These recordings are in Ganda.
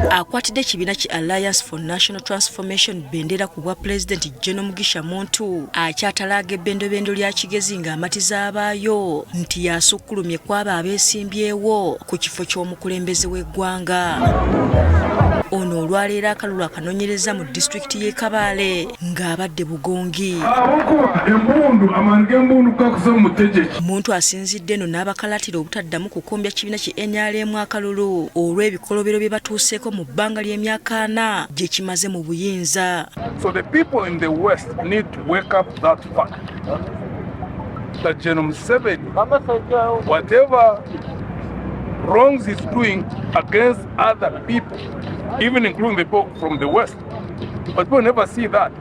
Akwatidde kibiina ki Alliance for National Transformation bendera ku bwa President General Mugisha Muntu akyatalaga ebbendobendo lya Kigezi ng'amatiza abaayo nti yasukkulumye kwaba abeesimbyewo ku kifo ky'omukulembeze w'eggwanga. Ono olwaleero akalulu akanoonyereza mu disitulikiti y'e Kabale ng'abadde Bugongi. Muntu asinzidde eno n'abakalatira obutaddamu kukombya kibiina ki NRM akalulu olw'ebikolobero bye batuuseeko mu bbanga ly'emyaka 4 gye kimaze mu buyinza. So the people in the West need to wake up that fact that General Museveni, whatever wrongs he's doing against other people, even including the people from the West, but people never see that.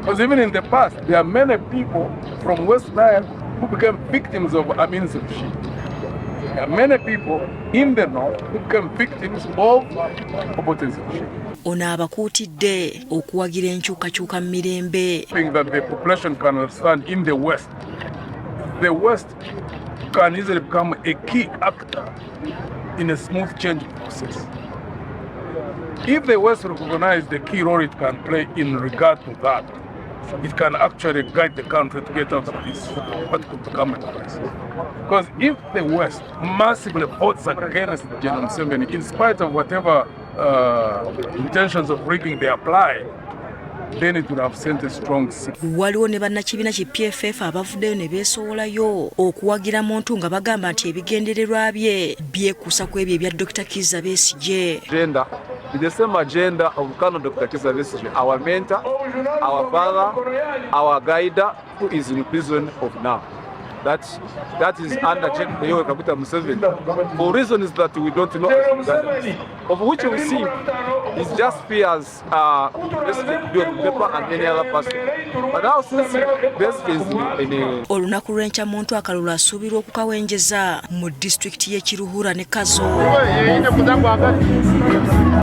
Because even in the past, there are many people from West Nile who became victims of Amin's regime. There are many people in the North who became victims of Obote's regime. Ono abakuutidde okuwagira enkyukakyuka mu mirembe. Think that the population can understand in the West can easily become a key actor in a smooth change process. If the West recognize the key role it can play in regard to that, it can actually guide the country to get out of this, what could become a crisis. Because if the West massively votes against General Museveni, in spite of whatever intentions of rigging they apply, then it would have sent a strong signal. Waliwo ne bannakibiina ki PFF abavuddeyo ne beesowolayo okuwagira Muntu nga bagamba nti ebigendererwa bye byekuusa ku ebyo ebya Dr. Kizza Besigye. Agenda is the same agenda of Colonel Dr. Kizza Besigye, our mentor, our father, our guide, who is in prison of now. That is under General Museveni. For reasons that we don't know, of which we see is just fears basically doing paper and any other person. But now since basically in olunaku lw'enkya Muntu akalulu asuubirwa okukawenjeza mu disitulikiti y'e Kiruhura ne Kazo.